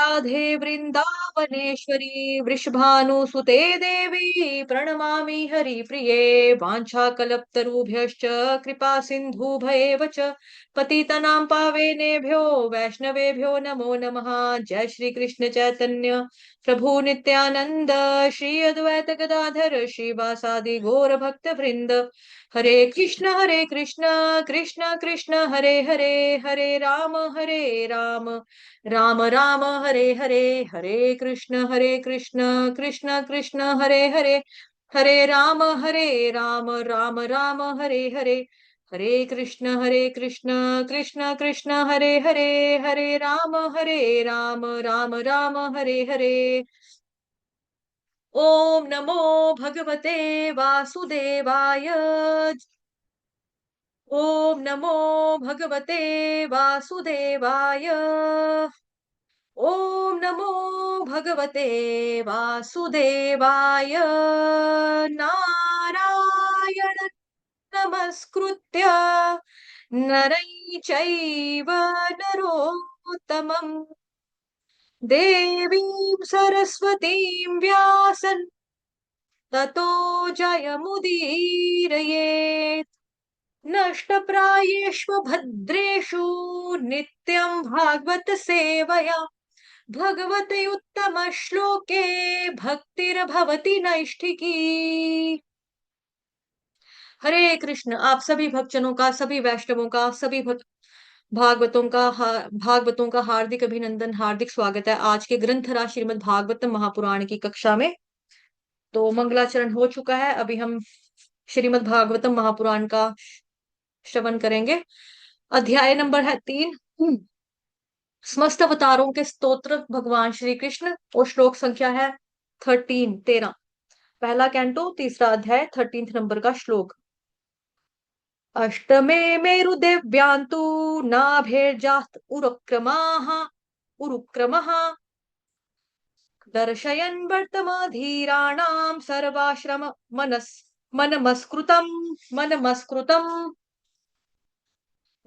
राधे वृंदावनेश्वरी वृषभानुसुते देवी प्रणमामि हरिप्रिये वाञ्छाकल्पतरुभ्यश्च कृपा सिन्धुभयेव च पतितनां पावनेभ्यो वैष्णवेभ्यो नमो नमः। जय श्री कृष्ण चैतन्य प्रभु नित्यानंद श्री अद्वैत गदाधर श्रीवासादि गौर भक्त वृंद। हरे कृष्ण कृष्ण कृष्ण हरे हरे, हरे राम राम राम हरे हरे। हरे कृष्ण कृष्ण कृष्ण हरे हरे, हरे राम राम राम हरे हरे। हरे कृष्ण कृष्ण कृष्ण हरे हरे, हरे राम राम राम हरे हरे। ओम नमो भगवते वासुदेवाय। ओम नमो भगवते वासुदेवाय। ओम नमो भगवते वासुदेवाय। नारायण नमस्कृत्य नरं चैव नरोत्तमम् देवीं सरस्वतीं व्यासन् ततो जयमुदीरयेत्। नष्टप्रायेष्व भद्रेषु नित्यं भागवत सेवया भगवते उत्तम श्लोके भक्तिर्भवति नैष्ठिकी। हरे कृष्ण। आप सभी भक्तजनों का, सभी वैष्णवों का, सभी भागवतों का हार्दिक अभिनंदन, हार्दिक स्वागत है आज के ग्रंथराज श्रीमद् भागवतम महापुराण की कक्षा में। तो मंगलाचरण हो चुका है, अभी हम श्रीमद् भागवतम महापुराण का श्रवण करेंगे। अध्याय नंबर है 3, समस्त अवतारों के स्तोत्र भगवान श्री कृष्ण, और श्लोक संख्या है 13। पहला कैंटो, तीसरा अध्याय, 13 नंबर का श्लोक। अष्टमे मेरुदेव्यान्तु नाभेर्जात् उरुक्रमः दर्शयन् वर्तमधीराणां सर्वाश्रम मनमस्कृतम्।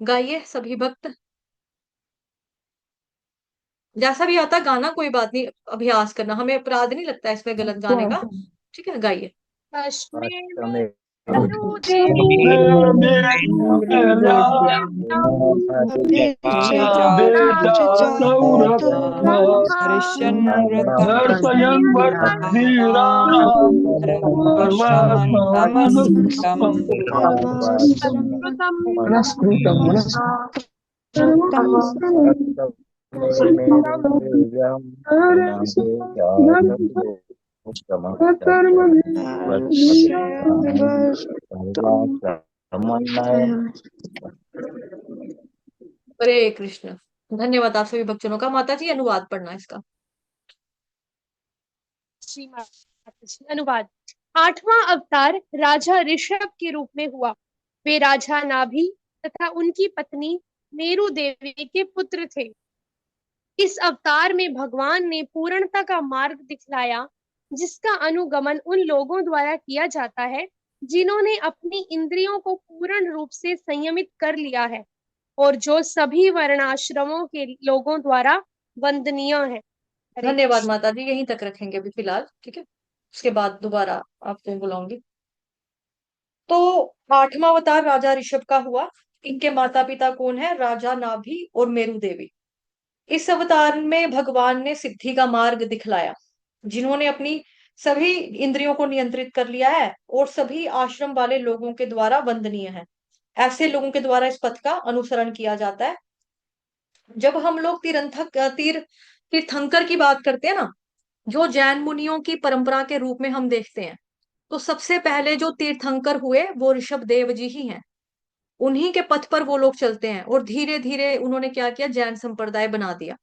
गाइए सभी भक्त, जैसा भी आता गाना, कोई बात नहीं, अभ्यास करना, हमें अपराध नहीं लगता इसमें गलत गाने का। ठीक है, गाइए। अष्टमे अष्टमे दर्शयन् वर्धीराणां हरे कृष्ण। धन्यवाद आप सभी भक्तजनों का। माता जी अनुवाद पढ़ना इसका। श्री माता जी। अनुवाद। आठवां अवतार राजा ऋषभ के रूप में हुआ। वे राजा नाभि तथा उनकी पत्नी मेरु देवी के पुत्र थे। इस अवतार में भगवान ने पूर्णता का मार्ग दिखलाया, जिसका अनुगमन उन लोगों द्वारा किया जाता है जिन्होंने अपनी इंद्रियों को पूर्ण रूप से संयमित कर लिया है, और जो सभी वर्णाश्रमों के लोगों द्वारा वंदनीय है। हरे धन्यवाद कृष्ण। माता जी, यहीं तक रखेंगे अभी फिलहाल, ठीक है, उसके बाद दोबारा आपको बुलाऊंगी। तो 8वां अवतार राजा ऋषभ का हुआ। इनके माता पिता कौन है? राजा नाभि और मेरु देवी। इस अवतार में भगवान ने सिद्धि का मार्ग दिखलाया, जिन्होंने अपनी सभी इंद्रियों को नियंत्रित कर लिया है और सभी आश्रम वाले लोगों के द्वारा वंदनीय है। ऐसे लोगों के द्वारा इस पथ का अनुसरण किया जाता है। जब हम लोग तीर्थंकर की बात करते हैं ना, जो जैन मुनियों की परंपरा के रूप में हम देखते हैं, तो सबसे पहले जो तीर्थंकर हुए वो ऋषभ देव जी ही हैं। उन्हीं के पथ पर वो लोग चलते हैं, और धीरे धीरे उन्होंने क्या किया, जैन संप्रदाय बना दिया।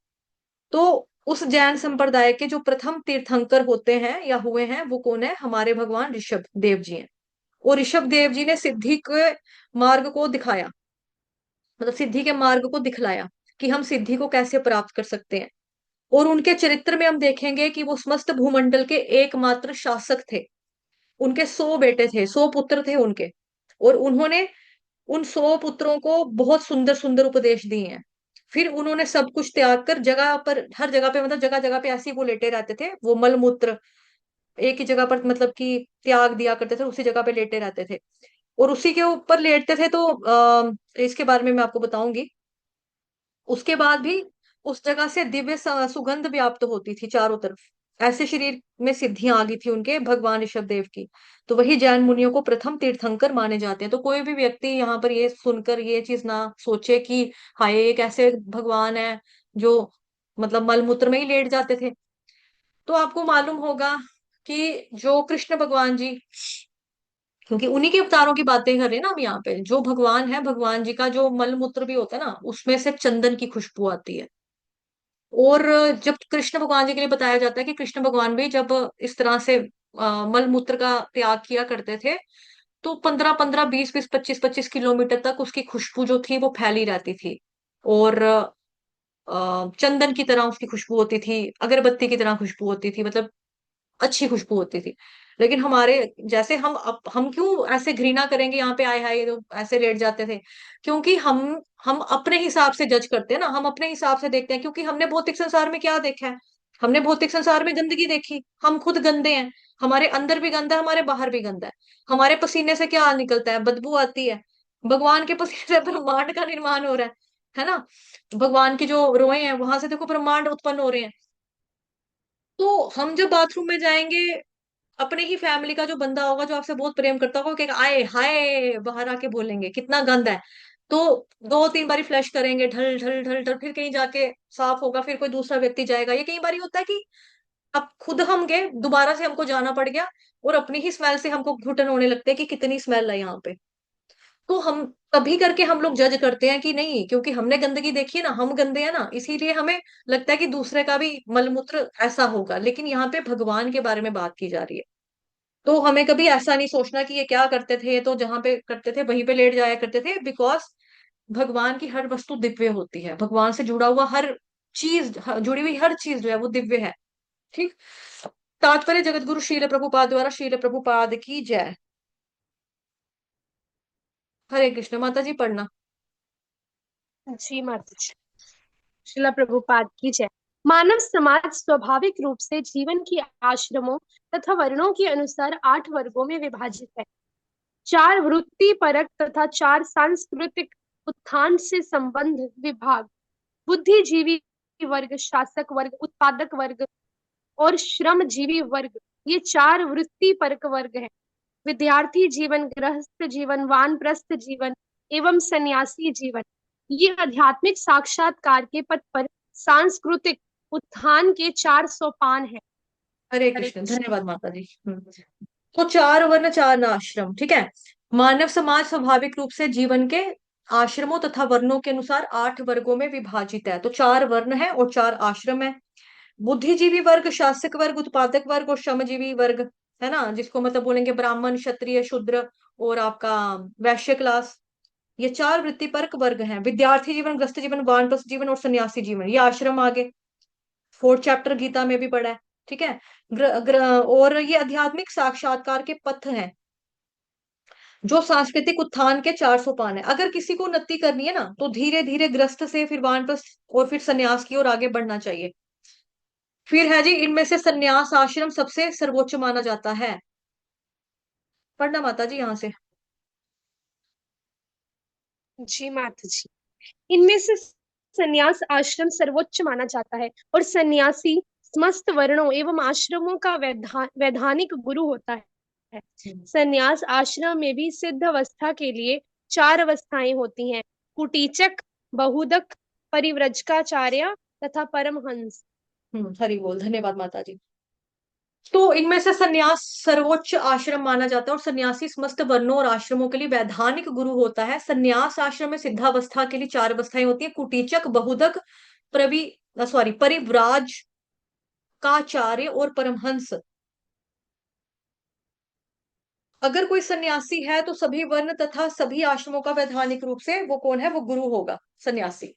तो उस जैन संप्रदाय के जो प्रथम तीर्थंकर होते हैं या हुए हैं, वो कौन है? हमारे भगवान ऋषभ देव जी हैं। और ऋषभ देव जी ने सिद्धि के मार्ग को दिखाया, मतलब सिद्धि के मार्ग को दिखलाया कि हम सिद्धि को कैसे प्राप्त कर सकते हैं। और उनके चरित्र में हम देखेंगे कि वो समस्त भूमंडल के एकमात्र शासक थे। उनके 100 बेटे थे, 100 पुत्र थे उनके, और उन्होंने उन 100 पुत्रों को बहुत सुंदर सुंदर उपदेश दिए हैं। फिर उन्होंने सब कुछ त्याग कर जगह पर, हर जगह पे मतलब जगह जगह पे ऐसे ही वो लेटे रहते थे, वो मल मूत्र एक ही जगह पर मतलब कि त्याग दिया करते थे, उसी जगह पे लेटे रहते थे। और उसी के ऊपर लेटते थे, तो इसके बारे में मैं आपको बताऊंगी। उसके बाद भी उस जगह से दिव्य सुगंध व्याप्त होती थी चारों तरफ। ऐसे शरीर में सिद्धियां आ गई थी उनके भगवान ऋषभ देव की। तो वही जैन मुनियों को प्रथम तीर्थंकर माने जाते हैं। तो कोई भी व्यक्ति यहाँ पर ये सुनकर ये चीज ना सोचे कि हाय एक ऐसे भगवान है जो मतलब मलमूत्र में ही लेट जाते थे। तो आपको मालूम होगा कि जो कृष्ण भगवान जी, क्योंकि उन्हीं के अवतारों की बातें कर रहे हैं ना हम यहाँ पे, जो भगवान है भगवान जी का जो मल मूत्र भी होता है ना, उसमें से चंदन की खुशबू आती है। और जब कृष्ण भगवान जी के लिए बताया जाता है कि कृष्ण भगवान भी जब इस तरह से मल मूत्र का त्याग किया करते थे, तो 15-15, 20-20, 25-25 किलोमीटर तक उसकी खुशबू जो थी वो फैली रहती थी। और चंदन की तरह उसकी खुशबू होती थी, अगरबत्ती की तरह खुशबू होती थी, मतलब अच्छी खुशबू होती थी। लेकिन हमारे जैसे हम क्यों ऐसे घृणा करेंगे यहाँ पे, आए हाय ये तो ऐसे लेट जाते थे। क्योंकि हम अपने हिसाब से जज करते हैं ना, हम अपने हिसाब से देखते हैं, क्योंकि हमने भौतिक संसार में क्या देखा है। हमने भौतिक संसार में गंदगी देखी, हम खुद गंदे हैं। हमारे अंदर भी गंदा है, हमारे बाहर भी गंदा है। हमारे पसीने से क्या निकलता है, बदबू आती है। भगवान के पसीने से ब्रह्मांड का निर्माण हो रहा है ना। भगवान की जो रोए हैं वहां से देखो ब्रह्मांड उत्पन्न हो रहे हैं। तो हम जब बाथरूम में जाएंगे, अपने ही फैमिली का जो बंदा होगा जो आपसे बहुत प्रेम करता होगा, वो कहेगा आए हाय, बाहर आके बोलेंगे कितना गंद है। तो 2-3 बारी फ्लश करेंगे, ढल ढल ढल ढल, फिर कहीं जाके साफ होगा, फिर कोई दूसरा व्यक्ति जाएगा। ये कई बारी होता है कि अब खुद हम गए, दोबारा से हमको जाना पड़ गया, और अपनी ही स्मेल से हमको घुटन होने लगते हैं कि कितनी स्मेल है यहाँ पे। तो हम तभी करके हम लोग जज करते हैं कि नहीं, क्योंकि हमने गंदगी देखी है ना, हम गंदे हैं ना, इसीलिए हमें लगता है कि दूसरे का भी मलमूत्र ऐसा होगा। लेकिन यहाँ पे भगवान के बारे में बात की जा रही है। तो हमें कभी ऐसा नहीं सोचना कि ये क्या करते थे, ये तो जहां पे करते थे वहीं पे लेट जाया करते थे। बिकॉज भगवान की हर वस्तु दिव्य होती है, भगवान से जुड़ा हुआ हर चीज, जुड़ी हुई हर चीज जो है वो दिव्य है। ठीक। तात्पर्य जगत गुरु शील प्रभुपाद द्वारा, शील प्रभुपाद की जय। हरे कृष्ण। माता जी पढ़ना। जी माता जी। श्रीला प्रभुपाद की जय। मानव समाज स्वाभाविक रूप से जीवन की आश्रमों तथा वर्णों के अनुसार 8 वर्गों में विभाजित है। 4 वृत्ति परक तथा 4 सांस्कृतिक उत्थान से संबंध विभाग, बुद्धिजीवी वर्ग, शासक वर्ग, उत्पादक वर्ग और श्रमजीवी वर्ग, ये 4 वृत्ति परक वर्ग हैं। विद्यार्थी जीवन, गृहस्थ जीवन, वानप्रस्थ जीवन एवं सन्यासी जीवन, ये आध्यात्मिक साक्षात्कार के पथ पर सांस्कृतिक उत्थान के 4 सोपान है। हरे हरे कृष्ण। कृष्ण। धन्यवाद माता जी। तो 4 वर्ण 4 आश्रम, ठीक है। मानव समाज स्वाभाविक रूप से जीवन के आश्रमों तथा वर्णों के अनुसार 8 वर्गों में विभाजित है। तो 4 वर्ण है और 4 आश्रम है। बुद्धिजीवी वर्ग, शासक वर्ग, उत्पादक वर्ग और श्रमजीवी वर्ग, है ना, जिसको मतलब बोलेंगे ब्राह्मण, क्षत्रिय, शूद्र और आपका वैश्य क्लास। ये 4 वृत्तिपरक वर्ग हैं। विद्यार्थी जीवन, गृहस्थ जीवन, वानप्रस्थ जीवन और सन्यासी जीवन, ये आश्रम आगे 4th चैप्टर गीता में भी पढ़ा है। ठीक है। और ये आध्यात्मिक साक्षात्कार के पथ हैं, जो सांस्कृतिक उत्थान के 4 सोपान है। अगर किसी को उन्नति करनी है ना, तो धीरे धीरे ग्रस्त से फिर वानप्रस्थ और फिर सन्यास की ओर आगे बढ़ना चाहिए। फिर है जी, इनमें से सन्यास आश्रम सबसे सर्वोच्च माना जाता है। पढ़ना माता जी यहाँ से। जी माता जी। इनमें से संन्यास आश्रम सर्वोच्च माना जाता है और सन्यासी समस्त वर्णों एवं आश्रमों का वैधानिक गुरु होता है। संन्यास आश्रम में भी सिद्ध अवस्था के लिए 4 अवस्थाएं होती हैं: कुटीचक, बहुदक, परिव्रजकाचार्य तथा परमहंस। हरि बोल। धन्यवाद माता जी। तो इनमें से सन्यास सर्वोच्च आश्रम माना जाता है और सन्यासी समस्त वर्णों और आश्रमों के लिए वैधानिक गुरु होता है। सन्यास आश्रम में सिद्धावस्था के लिए 4 अवस्थाएं होती है: कुटीचक, बहुदक, परिव्राज काचार्य और परमहंस। अगर कोई सन्यासी है तो सभी वर्ण तथा सभी आश्रमों का वैधानिक रूप से वो कौन है, वो गुरु होगा, सन्यासी।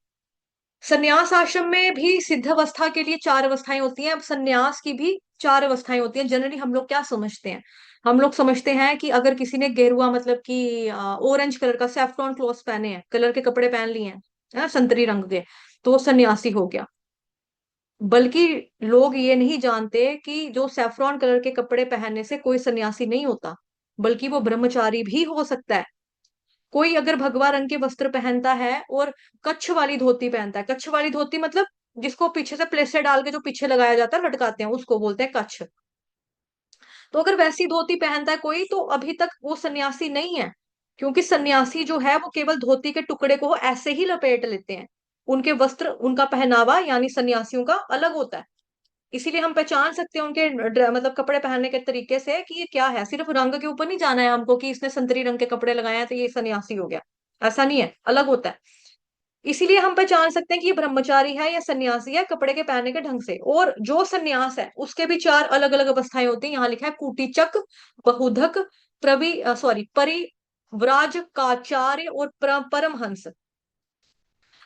सन्यास आश्रम में भी सिद्ध अवस्था के लिए 4 अवस्थाएं होती हैं। अब सन्यास की भी 4 अवस्थाएं होती हैं। जनरली हम लोग क्या समझते हैं, हम लोग समझते हैं कि अगर किसी ने गेरुआ मतलब कि ऑरेंज कलर का सैफ्रॉन क्लॉथ पहने हैं, कलर के कपड़े पहन लिए हैं, है ना, संतरी रंग के, तो वो सन्यासी हो गया। बल्कि लोग ये नहीं जानते कि जो सैफरॉन कलर के कपड़े पहनने से कोई सन्यासी नहीं होता, बल्कि वो ब्रह्मचारी भी हो सकता है। कोई अगर भगवा रंग के वस्त्र पहनता है और कच्छ वाली धोती पहनता है, कच्छ वाली धोती मतलब जिसको पीछे से प्लेस्टर डाल के जो पीछे लगाया जाता है लटकाते हैं, उसको बोलते हैं कच्छ। तो अगर वैसी धोती पहनता है कोई, तो अभी तक वो सन्यासी नहीं है। क्योंकि सन्यासी जो है वो केवल धोती के टुकड़े को ऐसे ही लपेट लेते हैं। उनके वस्त्र, उनका पहनावा यानी सन्यासियों का अलग होता है। इसीलिए हम पहचान सकते हैं उनके मतलब कपड़े पहनने के तरीके से कि ये क्या है। सिर्फ रंग के ऊपर नहीं जाना है हमको कि इसने संतरी रंग के कपड़े लगाए हैं तो ये सन्यासी हो गया। ऐसा नहीं है, अलग होता है। इसीलिए हम पहचान सकते हैं कि ये ब्रह्मचारी है या सन्यासी है कपड़े के पहनने के ढंग से। और जो सन्यास है उसके भी चार अलग अलग अवस्थाएं होती हैं। यहाँ लिखा है कुटीचक, बहुधक, परिव्राज, काचार्य और परमहंस।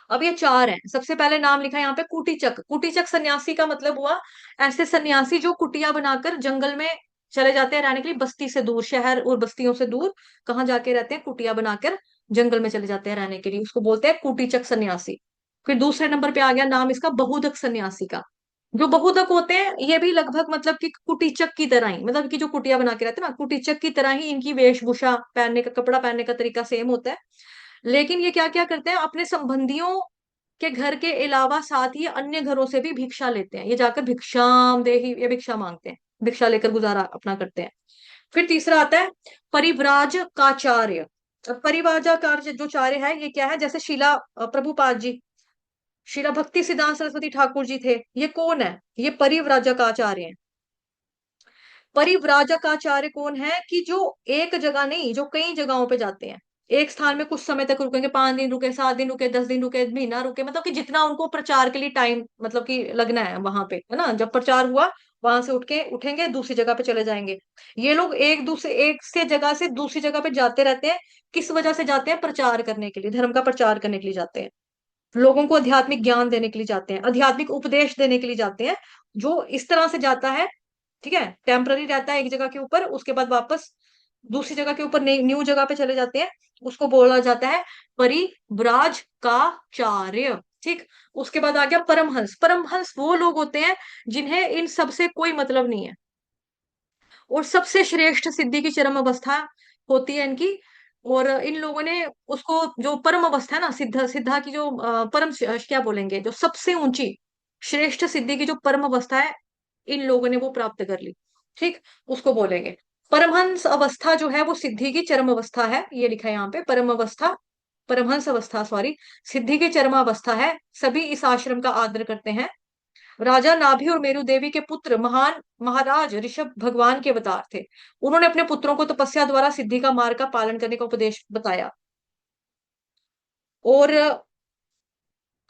अब ये चार हैं। सबसे पहले नाम लिखा है यहाँ पे कुटीचक। कुटीचक सन्यासी का मतलब हुआ ऐसे सन्यासी जो कुटिया बनाकर जंगल में चले जाते हैं रहने के लिए, बस्ती से दूर, शहर और बस्तियों से दूर कहाँ जाके रहते हैं, कुटिया बनाकर जंगल में चले जाते हैं रहने के लिए, उसको बोलते हैं कुटीचक सन्यासी। फिर दूसरे नंबर पे आ गया नाम इसका बहुधक सन्यासी का। जो बहुधक होते हैं ये भी लगभग मतलब कि कुटीचक की तरह ही, मतलब कि जो कुटिया बना के रहते हैं ना, कुटीचक की तरह ही इनकी वेशभूषा, पहनने का कपड़ा पहनने का तरीका सेम होता है। लेकिन ये क्या क्या करते हैं, अपने संबंधियों के घर के अलावा साथ ही अन्य घरों से भी भिक्षा लेते हैं। ये जाकर भिक्षाम देही, ये भिक्षा मांगते हैं, भिक्षा लेकर गुजारा अपना करते हैं। फिर तीसरा आता है परिव्राज काचार्य। अब परिव्राजाचार्य जो चार्य है ये क्या है, जैसे शिला प्रभुपाद जी, शिला भक्ति सिद्धांत सरस्वती ठाकुर जी थे, ये कौन है, ये परिव्राजकाचार्य हैं। परिव्राजकाचार्य कौन है कि जो एक जगह नहीं, जो कई जगहों पे जाते हैं। एक स्थान में कुछ समय तक रुकेंगे, 5 दिन रुके, 7 दिन रुके, 10 दिन रुके, महीना रुके, मतलब कि जितना उनको प्रचार के लिए टाइम मतलब कि लगना है वहां पे, है ना। जब प्रचार हुआ वहां से उठ के उठेंगे, दूसरी जगह पे चले जाएंगे। ये लोग एक से जगह से दूसरी जगह पे जाते रहते हैं। किस वजह से जाते हैं, प्रचार करने के लिए, धर्म का प्रचार करने के लिए जाते हैं। लोगों को आध्यात्मिक ज्ञान देने के लिए जाते हैं, आध्यात्मिक उपदेश देने के लिए जाते हैं। जो इस तरह से जाता है, ठीक है, टेम्पररी रहता है एक जगह के ऊपर, उसके बाद वापस दूसरी जगह के ऊपर न्यू जगह पे चले जाते हैं, उसको बोला जाता है परिव्राज का कार्य। ठीक। उसके बाद आ गया परमहंस। परमहंस वो लोग होते हैं जिन्हें इन सब से कोई मतलब नहीं है, और सबसे श्रेष्ठ सिद्धि की चरम अवस्था होती है इनकी। और इन लोगों ने उसको, जो परम अवस्था है ना, सिद्धा सिद्धा की जो क्या बोलेंगे, जो सबसे ऊंची श्रेष्ठ सिद्धि की जो परम अवस्था है, इन लोगों ने वो प्राप्त कर ली। ठीक। उसको बोलेंगे परमहंस अवस्था, जो है वो सिद्धि की चरम अवस्था है। ये लिखा है यहाँ पे परम अवस्था, परमहंस अवस्था, सॉरी, सिद्धि की चरम अवस्था है। सभी इस आश्रम का आदर करते हैं। राजा नाभि और मेरु देवी के पुत्र महान महाराज ऋषभ भगवान के अवतार थे। उन्होंने अपने पुत्रों को तपस्या द्वारा सिद्धि का मार्ग का पालन करने का उपदेश बताया। और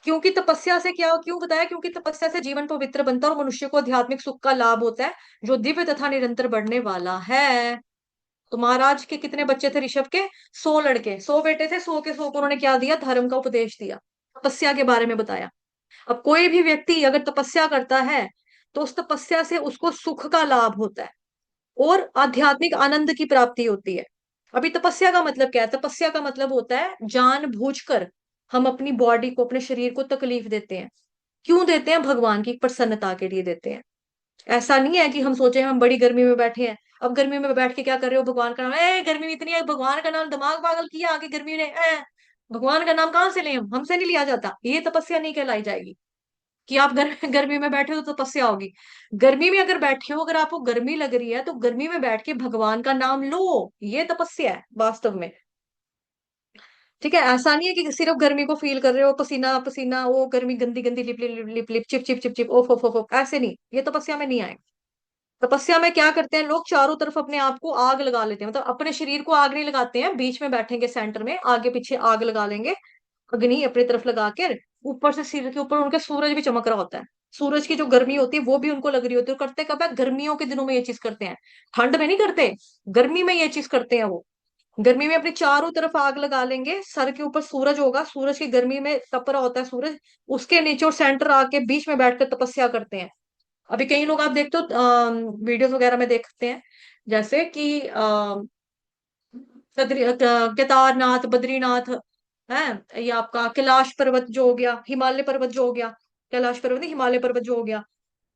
क्योंकि तपस्या से क्या क्यों बताया, क्योंकि तपस्या से जीवन पवित्र बनता है और मनुष्य को आध्यात्मिक सुख का लाभ होता है, जो दिव्य तथा निरंतर बढ़ने वाला है। तो महाराज के कितने बच्चे थे ऋषभ के, 100 लड़के, 100 बेटे थे, 100 के 100 को उन्होंने क्या दिया, धर्म का उपदेश दिया, तपस्या के बारे में बताया। अब कोई भी व्यक्ति अगर तपस्या करता है तो उस तपस्या से उसको सुख का लाभ होता है और आध्यात्मिक आनंद की प्राप्ति होती है। अभी तपस्या का मतलब क्या है, तपस्या का मतलब होता है जानबूझकर हम अपनी बॉडी को, अपने शरीर को तकलीफ देते हैं। क्यों देते हैं, भगवान की प्रसन्नता के लिए देते हैं। ऐसा नहीं है कि हम सोचे हम बड़ी गर्मी में बैठे हैं, अब गर्मी में बैठ के क्या कर रहे हो, भगवान का नाम, गर्मी में इतनी है, भगवान का नाम, दिमाग पागल किया आगे गर्मी ने, भगवान का नाम कहाँ से लें हम, हमसे नहीं लिया जाता। ये तपस्या नहीं कहलाई जाएगी कि आप गर्मी में बैठे हो तो तपस्या होगी। गर्मी में अगर बैठे हो, अगर आपको गर्मी लग रही है तो गर्मी में बैठ के भगवान का नाम लो, ये तपस्या है वास्तव में। ठीक है, ऐसा नहीं है कि सिर्फ गर्मी को फील कर रहे हो, पसीना पसीना, वो गर्मी गंदी गंदी, लिप लिप लिप लिप, चिप चिप चिप चिप, ओफ ओफ ओफ, ऐसे नहीं, ये तपस्या में नहीं आएगा। तपस्या में क्या करते हैं लोग, चारों तरफ अपने आप को आग लगा लेते हैं, मतलब अपने शरीर को आग नहीं लगाते हैं, बीच में बैठेंगे सेंटर में, आगे पीछे आग लगा लेंगे, अग्नि अपनी तरफ लगा के, ऊपर से सिर के ऊपर उनके सूरज भी चमक रहा होता है, सूरज की जो गर्मी होती है वो भी उनको लग रही होती है। करते कब है, गर्मियों के दिनों में ये चीज करते हैं, ठंड में नहीं करते, गर्मी में ये चीज करते हैं वो। गर्मी में अपनी चारों तरफ आग लगा लेंगे, सर के ऊपर सूरज होगा, सूरज की गर्मी में तप रहा होता है सूरज, उसके नीचे और सेंटर आके बीच में बैठकर तपस्या करते हैं। अभी कई लोग आप देखते हो वीडियोस वगैरह में देखते हैं, जैसे कि केदारनाथ, बद्रीनाथ, है, ये आपका कैलाश पर्वत जो हो गया, हिमालय पर्वत जो हो गया, कैलाश पर्वत नहीं, हिमालय पर्वत जो हो गया,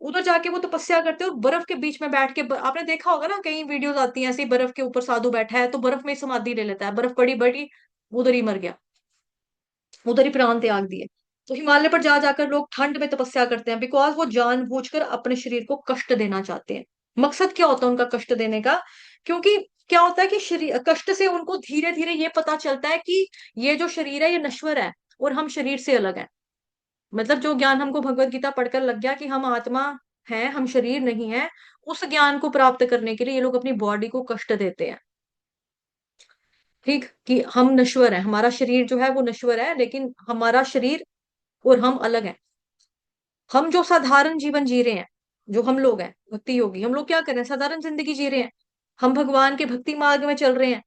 उधर जाके वो तपस्या करते हैं और बर्फ के बीच में बैठ के आपने देखा होगा ना, कई वीडियोस आती हैं ऐसी, बर्फ के ऊपर साधु बैठा है तो बर्फ में ही समाधि ले लेता है, बर्फ बड़ी बड़ी, उधर ही मर गया, उधर ही प्राण त्याग दिए। तो हिमालय पर जा जाकर लोग ठंड में तपस्या करते हैं, बिकॉज वो जानबूझकर अपने शरीर को कष्ट देना चाहते हैं। मकसद क्या होता है उनका कष्ट देने का? क्योंकि क्या होता है कि शरीर कष्ट से उनको धीरे धीरे ये पता चलता है कि ये जो शरीर है ये नश्वर है और हम शरीर से अलग है। मतलब जो ज्ञान हमको भगवत गीता पढ़कर लग गया कि हम आत्मा है, हम शरीर नहीं है, उस ज्ञान को प्राप्त करने के लिए ये लोग अपनी बॉडी को कष्ट देते हैं। ठीक, कि हम नश्वर है, हमारा शरीर जो है वो नश्वर है, लेकिन हमारा शरीर और हम अलग हैं। हम जो साधारण जीवन जी रहे हैं, जो हम लोग हैं भक्ति योगी, हम लोग क्या कर रहे हैं, साधारण जिंदगी जी रहे हैं। हम भगवान के भक्ति मार्ग में चल रहे हैं,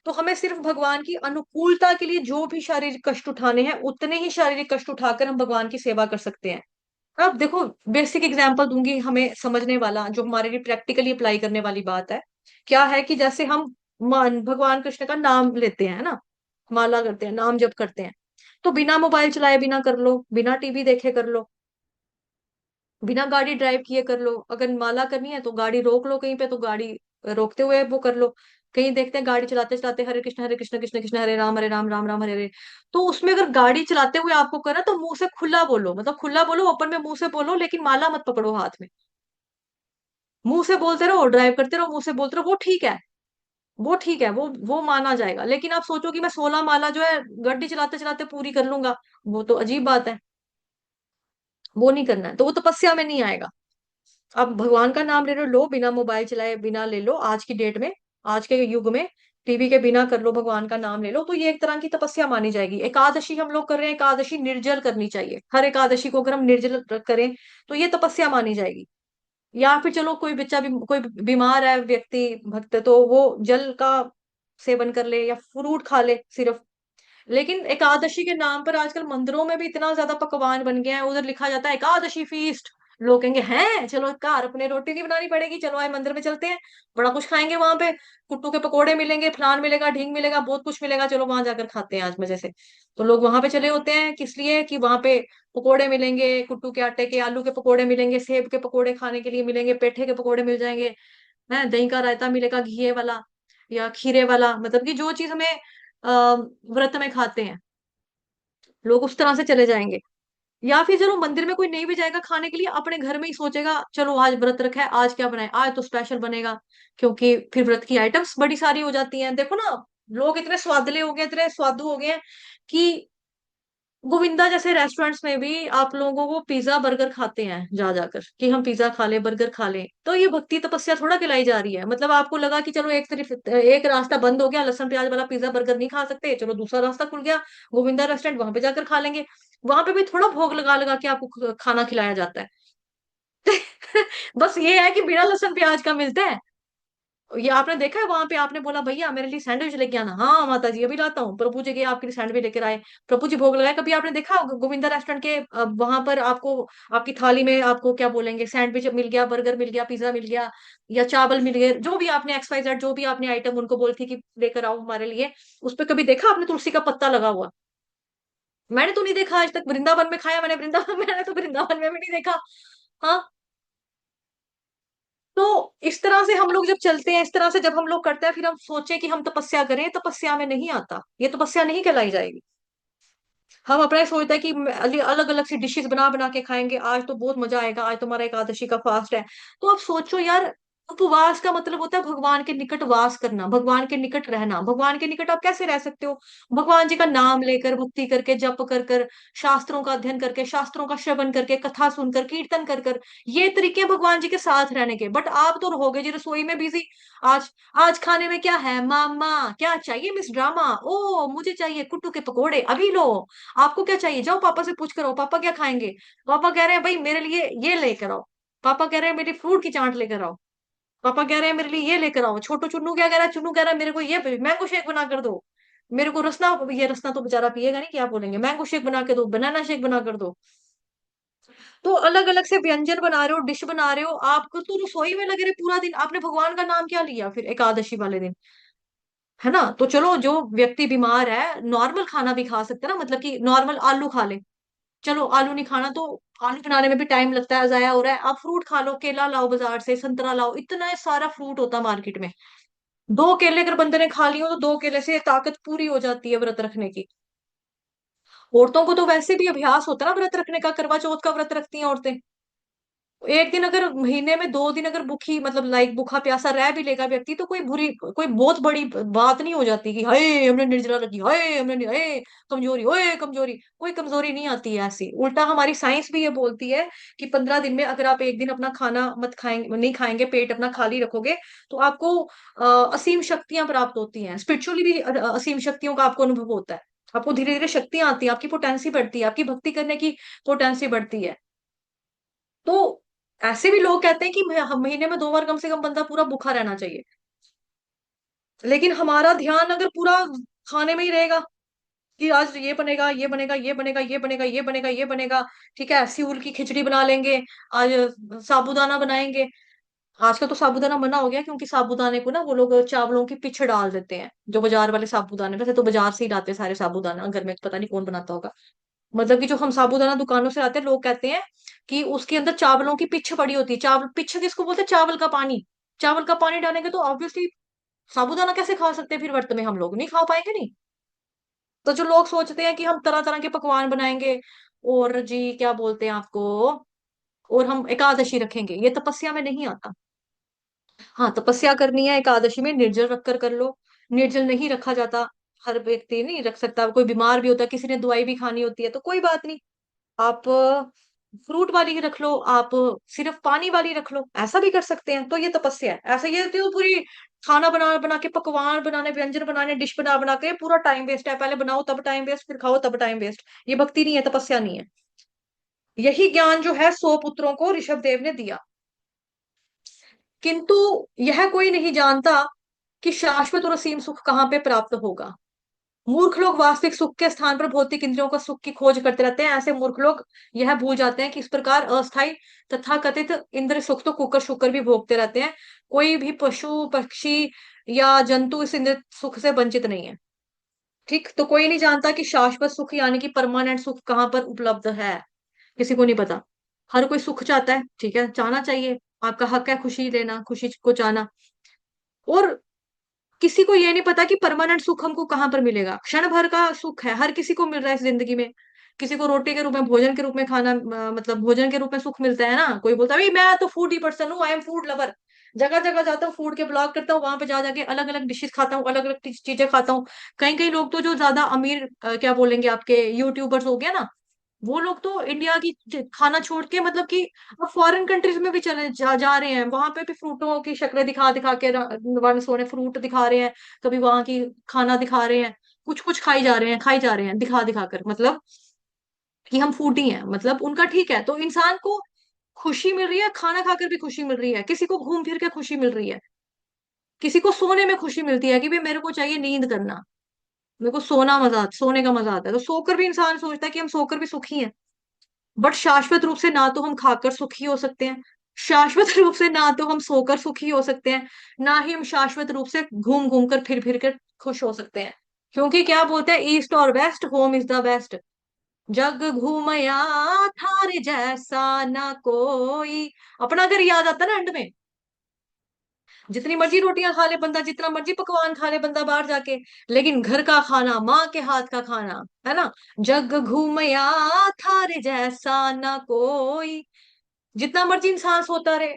तो हमें सिर्फ भगवान की अनुकूलता के लिए जो भी शारीरिक कष्ट उठाने हैं, उतने ही शारीरिक कष्ट उठाकर हम भगवान की सेवा कर सकते हैं। अब देखो, बेसिक एग्जाम्पल दूंगी हमें समझने वाला, जो हमारे लिए प्रैक्टिकली अप्लाई करने वाली बात है। क्या है कि जैसे हम मान भगवान कृष्ण का नाम लेते हैं ना, माला करते हैं, नाम जप करते हैं, तो बिना मोबाइल चलाए बिना कर लो, बिना टीवी देखे कर लो, बिना गाड़ी ड्राइव किए कर लो। अगर माला करनी है तो गाड़ी रोक लो कहीं पे, तो गाड़ी रोकते हुए वो कर लो। कहीं देखते हैं गाड़ी चलाते चलाते हरे कृष्ण कृष्ण कृष्ण हरे राम राम राम हरे हरे, तो उसमें अगर गाड़ी चलाते हुए आपको करना तो मुंह से खुला बोलो, मतलब खुला बोलो, ओपन में मुंह से बोलो, लेकिन माला मत पकड़ो हाथ में। मुंह से बोलते रहो, ड्राइव करते रहो, मुंह से बोलते रहो, वो ठीक है, वो ठीक है, वो माना जाएगा। लेकिन आप सोचो कि मैं 16 माला जो है गाड़ी चलाते चलाते पूरी कर लूंगा, वो तो अजीब बात है, वो नहीं करना है, तो वो तपस्या में नहीं आएगा। आप भगवान का नाम ले लो बिना मोबाइल चलाए बिना ले लो, आज की डेट में, आज के युग में टीवी के बिना कर लो, भगवान का नाम ले लो, तो ये एक तरह की तपस्या मानी जाएगी। एकादशी हम लोग कर रहे हैं, एकादशी निर्जल करनी चाहिए, हर एकादशी को अगर हम निर्जल करें तो ये तपस्या मानी जाएगी। या फिर चलो कोई बच्चा भी, कोई बीमार है व्यक्ति भक्त, तो वो जल का सेवन कर ले या फ्रूट खा ले सिर्फ। लेकिन एकादशी के नाम पर आजकल मंदिरों में भी इतना ज्यादा पकवान बन गया है, उधर लिखा जाता है एकादशी फीस्ट। लोग कहेंगे हैं, चलो कार अपने रोटी नहीं बनानी पड़ेगी, चलो आए मंदिर में चलते हैं, बड़ा कुछ खाएंगे वहां पे, कुट्टू के पकोड़े मिलेंगे, फलान मिलेगा, ढींग मिलेगा, बहुत कुछ मिलेगा, चलो वहां जाकर खाते हैं आज मजे से। तो लोग वहां पे चले होते हैं, किस लिए? कि वहां पे पकोड़े मिलेंगे, कुट्टू के आटे के, आलू के पकोड़े मिलेंगे, सेब के पकोड़े खाने के लिए मिलेंगे, पेठे के पकोड़े मिल जाएंगे, है दही का रायता मिलेगा, घी वाला या खीरे वाला, मतलब कि जो चीज हमें व्रत में खाते हैं, लोग उस तरह से चले जाएंगे। या फिर चलो मंदिर में कोई नहीं भी जाएगा खाने के लिए, अपने घर में ही सोचेगा चलो आज व्रत रखा है, आज क्या बनाए, आज तो स्पेशल बनेगा, क्योंकि फिर व्रत की आइटम्स बड़ी सारी हो जाती हैं। देखो ना, लोग इतने स्वादले हो गए, इतने स्वादु हो गए हैं कि गोविंदा जैसे रेस्टोरेंट्स में भी आप लोगों को पिज्जा बर्गर खाते हैं जा जाकर, कि हम पिज्जा खा लें, बर्गर खा लें। तो ये भक्ति तपस्या थोड़ा खिलाई जा रही है। मतलब आपको लगा कि चलो एक तरफ एक रास्ता बंद हो गया, लहसुन प्याज वाला पिज्जा बर्गर नहीं खा सकते, चलो दूसरा रास्ता खुल गया, गोविंदा रेस्टोरेंट, वहां पे जाकर खा लेंगे। वहां पे भी थोड़ा भोग लगा लगा के आपको खाना खिलाया जाता है। बस ये है कि बिना लहसुन प्याज का मिलता है। ये आपने देखा है, वहां पे आपने बोला भैया मेरे लिए सैंडविच लेके आना, हाँ माता जी अभी लाता हूँ, प्रभु जी के आपके लिए सैंडविच लेकर आए, प्रभु जी भोग लगाए। कभी आपने देखा गोविंदा रेस्टोरेंट के वहां पर आपको, आपकी थाली में आपको क्या बोलेंगे, सैंडविच मिल गया, बर्गर मिल गया, पिज्जा मिल गया, या चावल मिल गए, जो भी आपने XYZ जो भी आपने आइटम उनको बोली थी कि लेकर आओ हमारे लिए, उस पर कभी देखा आपने तुलसी का पत्ता लगा हुआ? मैंने तो नहीं देखा आज तक। वृंदावन में खाया मैंने, वृंदावन मैंने तो वृंदावन में भी नहीं देखा। हाँ, तो इस तरह से हम लोग जब चलते हैं, इस तरह से जब हम लोग करते हैं, फिर हम सोचे कि हम तपस्या करें, तपस्या में नहीं आता, ये तपस्या नहीं कहलाई जाएगी। हम अपना सोचते हैं कि अलग अलग सी डिशेस बना बना के खाएंगे, आज तो बहुत मजा आएगा, आज तुम्हारा एकादशी का फास्ट है। तो आप सोचो यार, उपवास का मतलब होता है भगवान के निकट वास करना, भगवान के निकट रहना। भगवान के निकट आप कैसे रह सकते हो? भगवान जी का नाम लेकर, भक्ति करके, जप कर कर, शास्त्रों का अध्ययन करके, शास्त्रों का श्रवण करके, कथा सुनकर, कीर्तन कर कर, ये तरीके हैं भगवान जी के साथ रहने के। बट आप तो रहोगे जी रसोई में बिजी। आज आज खाने में क्या है मामा, क्या चाहिए मिस ड्रामा, ओ मुझे चाहिए कुट्टू के पकोड़े, अभी लो। आपको क्या चाहिए, जाओ पापा से पूछ कर आओ, पापा क्या खाएंगे? पापा कह रहे हैं भाई मेरे लिए ये लेकर आओ, पापा कह रहे हैं मेरी फ्रूट की चाट लेकर आओ, पापा कह रहे हैं मेरे लिए ये लेकर आओ। छोटू चुन्नू क्या कह रहा है, चुन्नू कह रहा है मेरे को ये मैंगो शेक बना कर दो, मेरे को रसना, ये रसना तो बेचारा पिएगा नहीं, क्या बोलेंगे, मैंगो शेक बना के दो, बनाना शेक बना कर दो। तो अलग अलग से व्यंजन बना रहे हो, डिश बना रहे हो, आपको तो रसोई में लगे रहे पूरा दिन, आपने भगवान का नाम क्या लिया फिर एकादशी वाले दिन? है ना। तो चलो जो व्यक्ति बीमार है नॉर्मल खाना भी खा सकता है ना, मतलब कि नॉर्मल आलू खा ले। चलो आलू नहीं खाना तो आलू बनाने में भी टाइम लगता है, जाया हो रहा है, आप फ्रूट खा लो, केला लाओ बाजार से, संतरा लाओ, इतना सारा फ्रूट होता मार्केट में। दो केले अगर बंदे ने खा लिए हो तो दो केले से ताकत पूरी हो जाती है व्रत रखने की। औरतों को तो वैसे भी अभ्यास होता है ना व्रत रखने का, करवा चौथ का व्रत रखती हैं औरतें। एक दिन अगर महीने में 2 दिन अगर भूखी मतलब लाइक भूखा प्यासा रह भी लेगा व्यक्ति तो कोई बहुत बड़ी बात नहीं हो जाती कि हाय हमने निर्जला रखी, हाय हाय कमजोरी, ओए कमजोरी, कोई कमजोरी नहीं आती है ऐसी। उल्टा हमारी साइंस भी ये बोलती है कि 15 दिन में अगर आप एक दिन अपना खाना मत खाएंगे, नहीं खाएंगे, पेट अपना खाली रखोगे, तो आपको असीम शक्तियां प्राप्त होती हैं, स्पिरिचुअली भी असीम शक्तियों का आपको अनुभव होता है। आपको धीरे धीरे शक्तियां आती है, आपकी पोटेंसी बढ़ती है, आपकी भक्ति करने की पोटेंसी बढ़ती है। तो ऐसे भी लोग कहते हैं कि महीने में 2 बार कम से कम बंदा पूरा भूखा रहना चाहिए। लेकिन हमारा ध्यान अगर पूरा खाने में ही रहेगा कि आज ये बनेगा, ये बनेगा, ये बनेगा, ये बनेगा, ये बनेगा, ये बनेगा, ठीक है, सिउल की खिचड़ी बना लेंगे, आज साबूदाना बनाएंगे। आजकल तो साबूदाना मना हो गया क्योंकि साबूदाने को ना वो लोग चावलों की पिछ डाल देते हैं, जो बाजार वाले साबूदाने, वैसे तो बाजार से ही लाते हैं सारे साबूदाना, घर में पता नहीं कौन बनाता होगा। मतलब कि जो हम साबूदाना दुकानों से लाते हैं, लोग कहते हैं कि उसके अंदर चावलों की पिच्छ पड़ी होती है। चावल पिच्छ किसको बोलते हैं? चावल का पानी। चावल का पानी डालेंगे तो ऑब्वियसली साबूदाना कैसे खा सकते हैं फिर व्रत में, हम लोग नहीं खा पाएंगे नहीं। तो जो लोग सोचते हैं कि हम तरह तरह के पकवान बनाएंगे और जी क्या बोलते हैं आपको, और हम एकादशी रखेंगे, ये तपस्या में नहीं आता। हाँ तपस्या करनी है एकादशी में, निर्जल रखकर कर लो। निर्जल नहीं रखा जाता, हर व्यक्ति नहीं रख सकता, कोई बीमार भी होता है, किसी ने दवाई भी खानी होती है तो कोई बात नहीं, आप फ्रूट वाली ही रख लो, आप सिर्फ पानी वाली रख लो, ऐसा भी कर सकते हैं। तो ये तपस्या है। ऐसा ये तो पूरी खाना बना बना के, पकवान बनाने, व्यंजन बनाने, डिश बना बना के पूरा टाइम वेस्ट है, पहले बनाओ तब टाइम वेस्ट, फिर खाओ तब टाइम वेस्ट। ये भक्ति नहीं है, तपस्या नहीं है। यही ज्ञान जो है 100 पुत्रों को ऋषभ देव ने दिया। किंतु यह कोई नहीं जानता कि शाश्वत और असीम सुख कहाँ पे प्राप्त होगा। मूर्ख लोग वास्तविक सुख के स्थान पर भौतिक इंद्रियों का सुख की खोज करते रहते हैं। ऐसे मूर्ख लोग यह भूल जाते हैं कि इस प्रकार अस्थाई तथा कथित इंद्र सुख तो कुकर शुकर भी भोगते रहते हैं। कोई भी पशु पक्षी या जंतु इस इंद्र सुख से वंचित नहीं है। ठीक, तो कोई नहीं जानता कि शाश्वत सुख यानी कि परमानेंट सुख कहाँ पर उपलब्ध है, किसी को नहीं पता। हर कोई सुख चाहता है, ठीक है, चाहना चाहिए, आपका हक है खुशी लेना, खुशी को चाहना। और किसी को ये नहीं पता कि परमानेंट सुख हमको कहाँ पर मिलेगा। क्षण भर का सुख है, हर किसी को मिल रहा है इस जिंदगी में। किसी को रोटी के रूप में, भोजन के रूप में खाना, मतलब भोजन के रूप में सुख मिलता है ना। कोई बोलता है भाई मैं तो फूडी पर्सन हूँ, आई एम फूड लवर, जगह जगह जाता हूँ, फूड के ब्लॉग करता हूँ, वहां पे जा जाके अलग अलग डिशेस खाता हूँ, अलग अलग चीजें खाता हूँ। कई कई लोग तो जो ज्यादा अमीर क्या बोलेंगे आपके यूट्यूबर्स हो गया ना, वो लोग तो इंडिया की खाना छोड़ के मतलब कि अब फॉरेन कंट्रीज में भी चले जा रहे हैं, वहां पे भी फ्रूटों की शक्लें दिखा दिखा के वन सोने फ्रूट दिखा रहे हैं, कभी वहां की खाना दिखा रहे हैं, कुछ कुछ खाई जा रहे हैं, खाई जा रहे हैं दिखा दिखा कर, मतलब कि हम फूडी हैं, मतलब उनका ठीक है। तो इंसान को खुशी मिल रही है, खाना खाकर भी खुशी मिल रही है, किसी को घूम फिर के खुशी मिल रही है, किसी को सोने में खुशी मिलती है कि भाई मेरे को चाहिए नींद करना, मेरे को सोने का मजा आता है, तो सोकर भी इंसान सोचता है कि हम सोकर भी सुखी हैं। बट शाश्वत रूप से ना तो हम खाकर सुखी हो सकते हैं, शाश्वत रूप से ना तो हम सोकर सुखी हो सकते हैं, ना ही हम शाश्वत रूप से घूम घूम कर फिर कर खुश हो सकते हैं। क्योंकि क्या बोलते हैं, ईस्ट और west, home is the best. जग घूमया थारे जैसा ना कोई। अपना घर याद आता ना एंड में, जितनी मर्जी रोटियां खा ले बंदा, जितना मर्जी पकवान खा ले बंदा बाहर जाके, लेकिन घर का खाना, माँ के हाथ का खाना, है ना। जग घूमया थारे जैसा ना कोई। जितना मर्जी इंसान सोता रहे,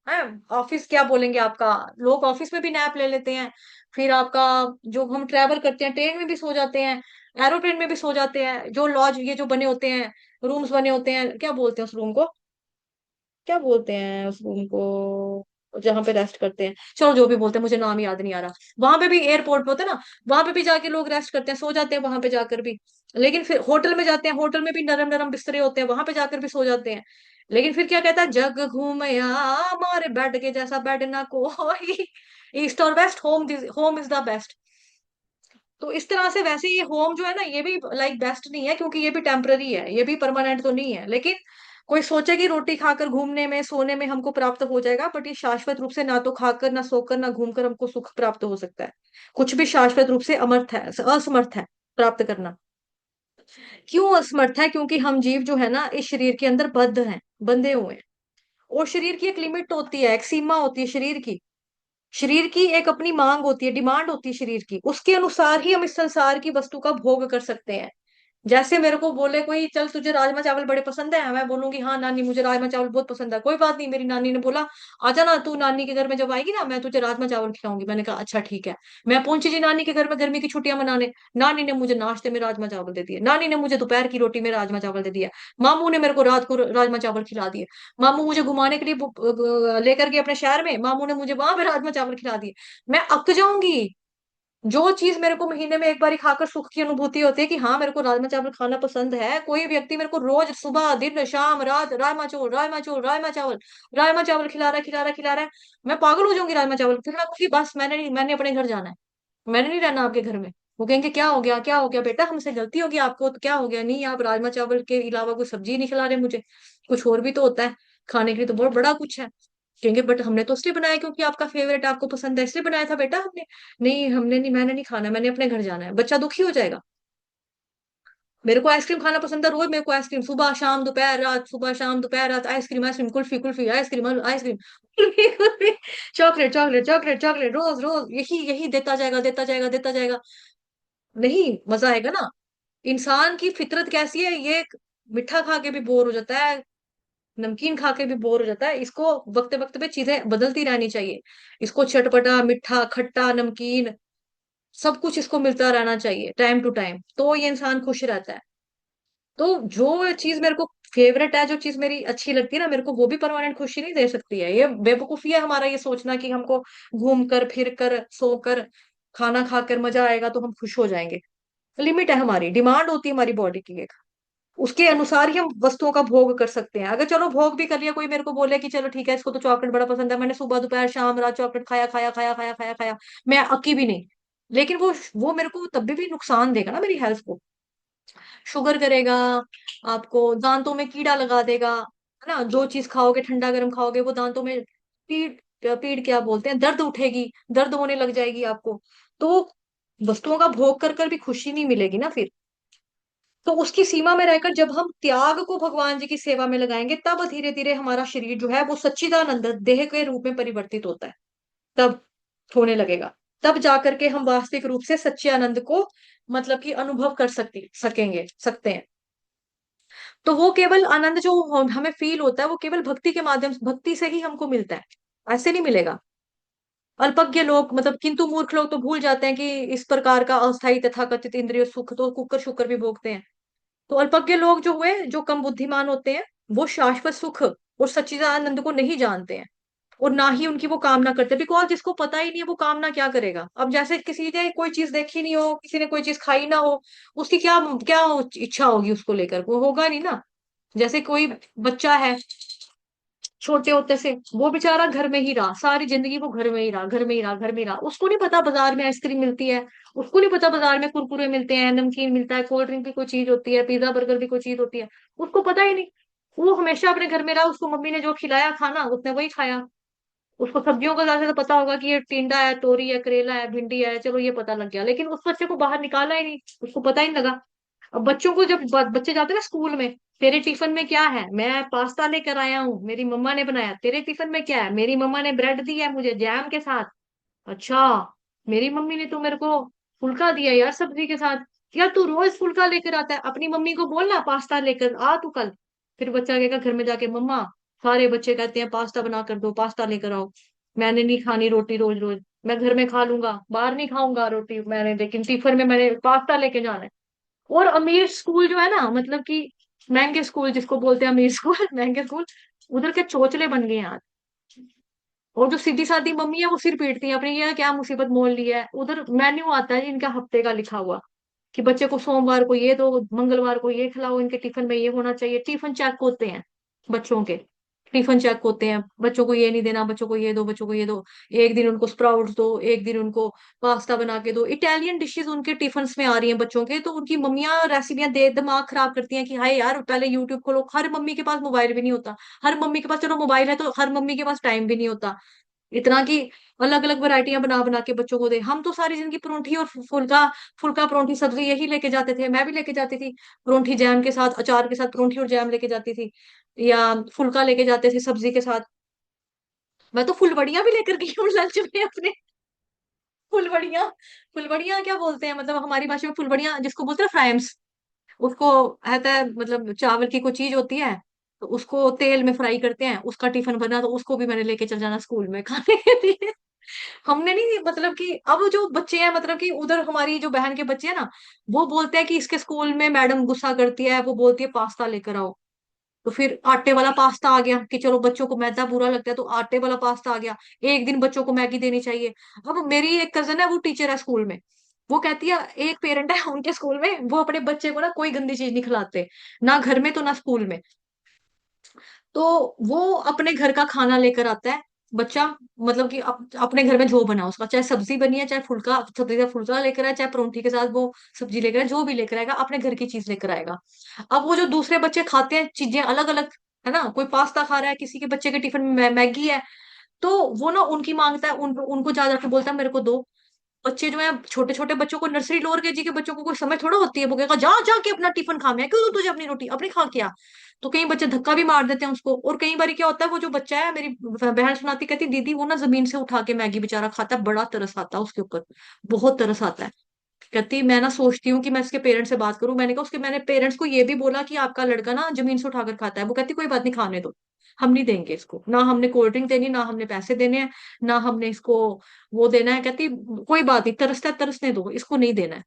है, ऑफिस क्या बोलेंगे आपका, लोग ऑफिस में भी नैप ले लेते हैं, फिर आपका जो हम ट्रैवल करते हैं ट्रेन में भी सो जाते हैं, एरोप्लेन में भी सो जाते हैं, जो लॉज ये जो बने होते हैं, रूम्स बने होते हैं, क्या बोलते हैं उस रूम को, क्या बोलते हैं उस रूम को जहां पे रेस्ट करते हैं, चलो जो भी बोलते हैं, मुझे नाम याद नहीं आ रहा। वहां पे भी एयरपोर्ट पे होता है ना, वहां पे भी जाके लोग रेस्ट करते हैं, सो जाते हैं वहां पे जाकर भी। लेकिन फिर होटल में जाते हैं, होटल में भी नरम नरम बिस्तरे होते हैं, वहां पे जाकर भी सो जाते हैं। लेकिन फिर क्या कहता है, जग घूमया हमारे बेड के जैसा बेड ना कोई। ईस्ट और west, home is the best. तो इस तरह से वैसे ये होम जो है ना, ये भी लाइक बेस्ट नहीं है, क्योंकि ये भी टेम्पररी है, ये भी परमानेंट तो नहीं है। लेकिन कोई सोचे कि रोटी खाकर घूमने में सोने में हमको प्राप्त हो जाएगा, बट ये शाश्वत रूप से ना तो खाकर ना सोकर ना घूमकर हमको सुख प्राप्त हो सकता है। कुछ भी शाश्वत रूप से अमर्थ है, असमर्थ है प्राप्त करना। क्यों असमर्थ है? क्योंकि हम जीव जो है ना इस शरीर के अंदर बद्ध हैं, बंधे हुए हैं। और शरीर की एक लिमिट होती है, एक सीमा होती है शरीर की। शरीर की एक अपनी मांग होती है, डिमांड होती है शरीर की, उसके अनुसार ही हम इस संसार की वस्तु का भोग कर सकते हैं। जैसे मेरे को बोले कोई, चल तुझे राजमा चावल बड़े पसंद है, मैं बोलूंगी हाँ नानी मुझे राजमा चावल बहुत पसंद है, कोई बात नहीं, मेरी नानी ने बोला आजा ना तू नानी के घर में जब आएगी ना मैं तुझे राजमा चावल खिलाऊंगी। मैंने कहा अच्छा ठीक है। मैं पहुंची जी नानी के घर में गर्मी की छुट्टियां मनाने। नानी ने मुझे नाश्ते में राजमा चावल दे दिए, नानी ने मुझे दोपहर की रोटी में राजमा चावल दे दिया, मामू ने मेरे को रात को राजमा चावल खिला दिए, मामू मुझे घुमाने के लिए लेकर गए अपने शहर में, मामू ने मुझे वहां पे राजमा चावल खिला दिए। मैं अक जाऊंगी। जो चीज मेरे को महीने में एक बार खाकर सुख की अनुभूति होती है कि हाँ मेरे को राजमा चावल खाना पसंद है, कोई व्यक्ति मेरे को रोज सुबह दिन शाम रात राजमा चावल राजमा चावल राजमा चावल राजमा चावल खिला रहा है खिला रहा है खिला रहा है, मैं पागल हो जाऊंगी राजमा चावल। फिर मैं कहूंगी बस मैंने नहीं, मैंने अपने घर जाना है, मैंने नहीं रहना आपके घर में। वो कहेंगे क्या हो गया बेटा, हमसे गलती होगी आपको तो क्या हो गया? नहीं आप राजमा चावल के अलावा कोई सब्जी नहीं खिला रहे मुझे, कुछ और भी तो होता है खाने के लिए, तो बहुत बड़ा कुछ है। कहेंगे बट हमने तो इसलिए बनाया क्योंकि आपका फेवरेट, आपको पसंद है इसलिए बनाया था बेटा हमने। नहीं हमने नहीं, मैंने नहीं खाना, मैंने अपने घर जाना है। बच्चा दुखी हो जाएगा। मेरे को आइसक्रीम खाना पसंद है, रोज मेरे को आइसक्रीम सुबह शाम दोपहर रात, सुबह शाम दोपहर रात, आइसक्रीम आइसक्रीम कुल्फी कुल्फी आइसक्रीम आइसक्रीम कुल्फी कुल्फी, चॉकलेट चॉकलेट चॉकलेट चॉकलेट, रोज रोज यही यही देता जाएगा देता जाएगा देता जाएगा। नहीं मजा आएगा ना। इंसान की फितरत कैसी है, ये मीठा खा के भी बोर हो जाता है, नमकीन खा के भी बोर हो जाता है, इसको वक्त वक्त पे चीजें बदलती रहनी चाहिए। इसको चटपटा मीठा खट्टा नमकीन सब कुछ इसको मिलता रहना चाहिए टाइम टू टाइम, तो ये इंसान खुश रहता है। तो जो चीज मेरे को फेवरेट है, जो चीज मेरी अच्छी लगती है ना मेरे को, वो भी परमानेंट खुशी नहीं दे सकती है। ये बेवकूफी है हमारा ये सोचना कि हमको घूम कर फिर कर सोकर खाना खाकर मजा आएगा तो हम खुश हो जाएंगे। लिमिट है हमारी, डिमांड होती है हमारी बॉडी की एक, उसके अनुसार ही हम वस्तुओं का भोग कर सकते हैं। अगर चलो भोग भी कर लिया, कोई मेरे को बोले कि चलो ठीक है इसको तो चॉकलेट बड़ा पसंद है, मैंने सुबह दोपहर शाम रात चॉकलेट खाया खाया खाया खाया खाया खाया, मैं अक्की भी नहीं, लेकिन वो मेरे को तब भी नुकसान देगा ना मेरी हेल्थ को, शुगर करेगा, आपको दांतों में कीड़ा लगा देगा, है ना। जो चीज खाओगे ठंडा गर्म खाओगे वो दांतों में पीड़, पीड़ क्या बोलते हैं, दर्द उठेगी, दर्द होने लग जाएगी आपको। तो वस्तुओं का भोग कर कर भी खुशी नहीं मिलेगी ना फिर। तो उसकी सीमा में रहकर जब हम त्याग को भगवान जी की सेवा में लगाएंगे तब धीरे धीरे हमारा शरीर जो है वो सच्चिदानंद देह के रूप में परिवर्तित होता है, तब होने लगेगा। तब जाकर के हम वास्तविक रूप से सच्चे आनंद को मतलब कि अनुभव कर सकते हैं। तो वो केवल आनंद जो हमें फील होता है वो केवल भक्ति के माध्यम से, भक्ति से ही हमको मिलता है, ऐसे नहीं मिलेगा। अल्पज्ञ लोग मतलब किंतु मूर्ख लोग तो भूल जाते हैं कि इस प्रकार का अस्थायी तथाकथित इंद्रिय सुख तो कुकर शुकर भी भोगते हैं। तो अल्पज्ञ लोग जो हुए, जो कम बुद्धिमान होते हैं, वो शाश्वत सुख और सच्चिदानंद को नहीं जानते हैं, और ना ही उनकी वो कामना करते, बिकॉज जिसको पता ही नहीं है वो कामना क्या करेगा। अब जैसे किसी ने कोई चीज देखी नहीं हो, किसी ने कोई चीज खाई ना हो, उसकी क्या क्या इच्छा होगी उसको लेकर, वो होगा नहीं ना। जैसे कोई बच्चा है, छोटे होते से वो बेचारा घर में ही रहा, सारी जिंदगी वो घर में ही रहा घर में ही रहा घर में ही रहा, उसको नहीं पता बाजार में आइसक्रीम मिलती है, उसको नहीं पता बाजार में कुरकुरे मिलते हैं, नमकीन मिलता है, कोल्ड ड्रिंक भी कोई चीज होती है, पिज्जा बर्गर भी कोई चीज होती है, उसको पता ही नहीं। वो हमेशा अपने घर में रहा, उसको मम्मी ने जो खिलाया खाना उसने वही खाया। उसको सब्जियों का ज्यादा पता होगा कि ये टिंडा है, तोरी है, करेला है, भिंडी है, चलो ये पता लग गया, लेकिन उस बच्चे को बाहर निकाला ही नहीं, उसको पता ही नहीं लगा। अब बच्चों को जब बच्चे जाते हैं ना स्कूल में, तेरे टिफिन में क्या है, मैं पास्ता लेकर आया हूँ मेरी मम्मा ने बनाया, तेरे टिफिन में क्या है, मेरी मम्मा ने ब्रेड दी है मुझे जैम के साथ। अच्छा, मेरी मम्मी ने तो मेरे को फुल्का दिया यार सब्जी के साथ। यार तू रोज फुल्का लेकर आता है, अपनी मम्मी को बोलना पास्ता लेकर आ तू कल। फिर बच्चा कहेगा घर में जाके मम्मा, सारे बच्चे कहते हैं पास्ता बना कर दो, पास्ता लेकर आओ, मैंने नहीं खानी रोटी रोज रोज, मैं घर में खा लूंगा, बाहर नहीं खाऊंगा रोटी मैंने, लेकिन टिफिन में मैंने पास्ता लेके जाना है। और अमीर स्कूल जो है ना, मतलब कि महंगे स्कूल जिसको बोलते हैं अमीर स्कूल महंगे स्कूल, उधर के चोचले बन गए हैं आज। और जो सीधी सादी मम्मी है वो सिर पीटती है अपनी, ये क्या मुसीबत मोल ली है। उधर मेन्यू आता है इनका हफ्ते का लिखा हुआ, कि बच्चे को सोमवार को ये दो, मंगलवार को ये खिलाओ, इनके टिफिन में ये होना चाहिए, टिफिन चेक होते हैं बच्चों के। टिफिन चेक होते हैं, बच्चों को ये नहीं देना, बच्चों को ये दो, बच्चों को ये दो। एक दिन उनको स्प्राउट्स दो, एक दिन उनको पास्ता बना के दो। इटालियन डिशेस उनके टिफिन में आ रही हैं बच्चों के, तो उनकी मम्मियां रेसिपियां दे दिमाग खराब करती हैं कि हाय यार पहले यूट्यूब खोलो। हर मम्मी के पास मोबाइल भी नहीं होता। हर मम्मी के पास, चलो मोबाइल है तो हर मम्मी के पास टाइम भी नहीं होता इतना कि अलग अलग वैरायटियां बना बना के बच्चों को दे। हम तो सारी जिंदगी परोंठी और फुल्का, फुल्का परोंठी सब्जी यही लेके जाते थे, मैं भी लेके जाती थी। परोंठी जैम के साथ, अचार के साथ परोंठी और जैम लेके जाती थी, या फुल्का लेके जाते थे सब्जी के साथ। मैं तो फुलवड़ियां भी लेकर गई हूँ लंच में अपने। फुलवड़ियां, फुलवड़ियां क्या बोलते हैं, मतलब हमारी भाषा में फुलवड़ियां जिसको बोलते हैं फ्राइम्स, उसको आता है, मतलब चावल की कोई चीज होती है तो उसको तेल में फ्राई करते हैं, उसका टिफिन बना, तो उसको भी मैंने लेके चल जाना स्कूल में खाने के लिए। हमने नहीं, मतलब कि अब जो बच्चे हैं, मतलब कि उधर हमारी जो बहन के बच्चे हैं ना, वो बोलते हैं कि इसके स्कूल में मैडम गुस्सा करती है, वो बोलती है पास्ता लेकर आओ। तो फिर आटे वाला पास्ता आ गया कि चलो बच्चों को मैदा बुरा लगता है तो आटे वाला पास्ता आ गया। एक दिन बच्चों को मैगी देनी चाहिए। अब मेरी एक कजन है, वो टीचर है स्कूल में, वो कहती है, एक पेरेंट है उनके स्कूल में, वो अपने बच्चे को ना कोई गंदी चीज नहीं खिलाते, ना घर में तो ना स्कूल में। तो वो अपने घर का खाना लेकर आता है बच्चा, मतलब कि अपने घर में जो बना उसका, चाहे सब्जी बनी है, चाहे फुल्का, सब्जी का फुल्का लेकर आए, चाहे परोंठी के साथ वो सब्जी लेकर आए, जो भी लेकर आएगा अपने घर की चीज लेकर आएगा। अब वो जो दूसरे बच्चे खाते हैं चीजें अलग अलग, है ना, कोई पास्ता खा रहा है, किसी के बच्चे के टिफिन में मैगी है, तो वो ना उनकी मांगता है, उनको जा जाके बोलता है मेरे को दो। बच्चे जो है, छोटे छोटे बच्चों को, नर्सरी लोअर केजी के बच्चों को कोई समझ थोड़ा होती है, वो कहेगा जा जाके अपना टिफिन खा, मैं क्यों दूं तुझे अपनी रोटी, अपनी खा के आ। तो कई बच्चे धक्का भी मार देते हैं उसको। और कई बार क्या होता है, वो जो बच्चा है, मेरी बहन सुनाती, कहती दीदी वो ना जमीन से उठा के मैगी बेचारा खाता है, बड़ा तरस आता है उसके ऊपर, बहुत तरस आता है। कहती मैं ना सोचती हूँ कि मैं इसके पेरेंट्स से बात करूं। मैंने कहा, उसके मैंने पेरेंट्स को ये भी बोला कि आपका लड़का ना जमीन से उठाकर खाता है। वो कहती कोई बात नहीं, खाने दो, हम नहीं देंगे इसको, ना हमने कोल्ड ड्रिंक देनी, ना हमने पैसे देने हैं, ना हमने इसको वो देना है। कहती कोई बात नहीं, तरसता है तरसने दो, इसको नहीं देना है।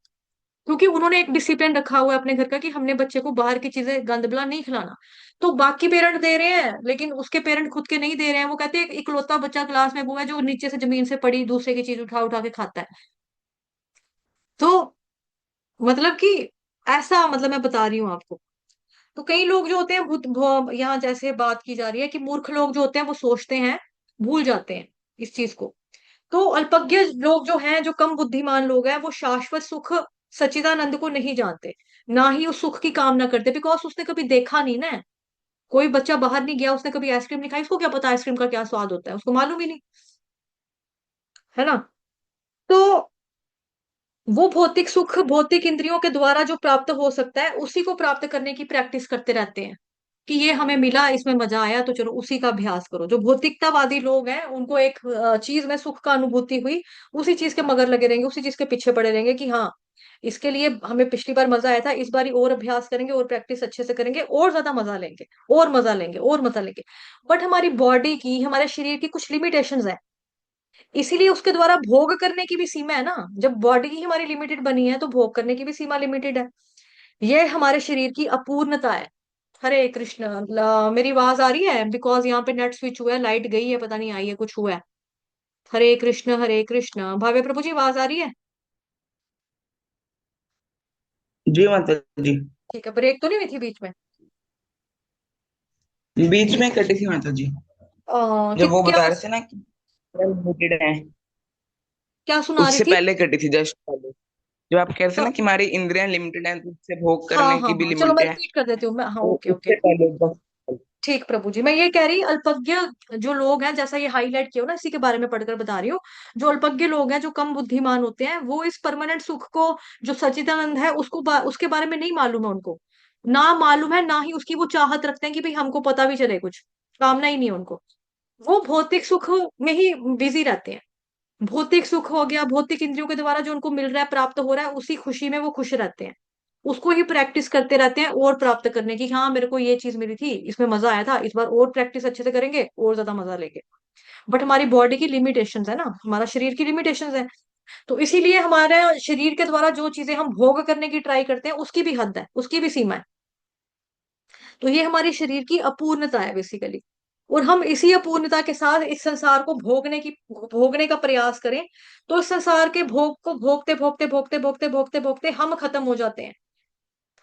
क्योंकि उन्होंने एक डिसिप्लिन रखा हुआ है अपने घर का कि हमने बच्चे को बाहर की चीजें गंदबला नहीं खिलाना। तो बाकी पेरेंट दे रहे हैं, लेकिन उसके पेरेंट खुद के नहीं दे रहे हैं। वो कहते हैं इकलौता बच्चा क्लास में वो है जो नीचे से जमीन से पड़ी दूसरे की चीज उठा उठा के खाता है। तो मतलब कि ऐसा, मतलब मैं बता रही हूँ आपको। तो कई लोग जो होते हैं यहाँ जैसे बात की जा रही है कि मूर्ख लोग जो होते हैं वो सोचते हैं, भूल जाते हैं इस चीज को। तो अल्पज्ञ लोग जो हैं, जो कम बुद्धिमान लोग हैं, वो शाश्वत सुख सच्चिदानंद को नहीं जानते, ना ही उस सुख की कामना करते, बिकॉज उसने कभी देखा नहीं ना। कोई बच्चा बाहर नहीं गया, उसने कभी आइसक्रीम नहीं खाई, उसको क्या पता आइसक्रीम का क्या स्वाद होता है, उसको मालूम ही नहीं, है ना। तो वो भौतिक सुख भौतिक इंद्रियों के द्वारा जो प्राप्त हो सकता है, उसी को प्राप्त करने की प्रैक्टिस करते रहते हैं कि ये हमें मिला, इसमें मजा आया, तो चलो उसी का अभ्यास करो। जो भौतिकतावादी लोग हैं, उनको एक चीज में सुख का अनुभूति हुई, उसी चीज के मगर लगे रहेंगे, उसी चीज के पीछे पड़े रहेंगे कि हाँ इसके लिए हमें पिछली बार मजा आया था, इस बार और अभ्यास करेंगे और प्रैक्टिस अच्छे से करेंगे और ज्यादा मजा लेंगे, और मजा लेंगे और मजा लेंगे। बट हमारी बॉडी की, हमारे शरीर की कुछ लिमिटेशंस है, इसीलिए उसके द्वारा भोग करने की भी सीमा है ना। जब बॉडी ही हमारी लिमिटेड बनी है तो भोग करने की भी सीमा लिमिटेड है। ये हमारे शरीर की अपूर्णता है। हरे कृष्ण। मेरी आवाज आ रही है? बिकॉज यहाँ पे नेट स्विच हुआ है, लाइट गई है, पता नहीं आई है, कुछ हुआ है। हरे कृष्ण, हरे कृष्ण। भावे प्रभु जी, आवाज आ रही है? जी माता जी। ठीक है, ब्रेक तो नहीं हुई थी बीच में? बीच में कटी थी माता जी, जब वो क्या बता रहे थे ना कि लिमिटेड है, क्या सुना रही उससे थी? पहले कटी थी, जस्ट पहले। जब आप कह रहे थे हाँ ना कि हमारी इंद्रियां लिमिटेड हैं, तो उससे भोग हाँ करने हाँ की भी हाँ, चलो लिमिट मैं है, रिपीट कर देती हूँ मैं, हाँ तो ओके ओके। उससे पहले बस। ठीक प्रभु जी, मैं ये कह रही, अल्पज्ञ जो लोग हैं, जैसा ये हाईलाइट किया हो ना, इसी के बारे में पढ़कर बता रही हूँ। जो अल्पज्ञ लोग हैं, जो कम बुद्धिमान होते हैं, वो इस परमानेंट सुख को, जो सच्चिदानंद है, उसके बारे में नहीं मालूम है उनको। ना मालूम है, ना ही उसकी वो चाहत रखते हैं कि भाई हमको पता भी चले, कुछ कामना ही नहीं है उनको। वो भौतिक सुख में ही बिजी रहते हैं। भौतिक सुख हो गया, भौतिक इंद्रियों के द्वारा जो उनको मिल रहा है, प्राप्त हो रहा है, उसी खुशी में वो खुश रहते हैं। उसको ही प्रैक्टिस करते रहते हैं और प्राप्त करने की, हाँ मेरे को ये चीज मिली थी, इसमें मजा आया था, इस बार और प्रैक्टिस अच्छे से करेंगे और ज्यादा मजा लेंगे। बट हमारी बॉडी की लिमिटेशंस है ना, हमारा शरीर की लिमिटेशंस है। तो इसीलिए हमारे शरीर के द्वारा जो चीजें हम भोग करने की ट्राई करते हैं, उसकी भी हद है, उसकी भी सीमा है। तो ये हमारे शरीर की अपूर्णता है बेसिकली। और हम इसी अपूर्णता के साथ इस संसार को भोगने का प्रयास करें, तो इस संसार के भोग को भोगते भोगते भोगते भोगते भोगते भोगते हम खत्म हो जाते हैं।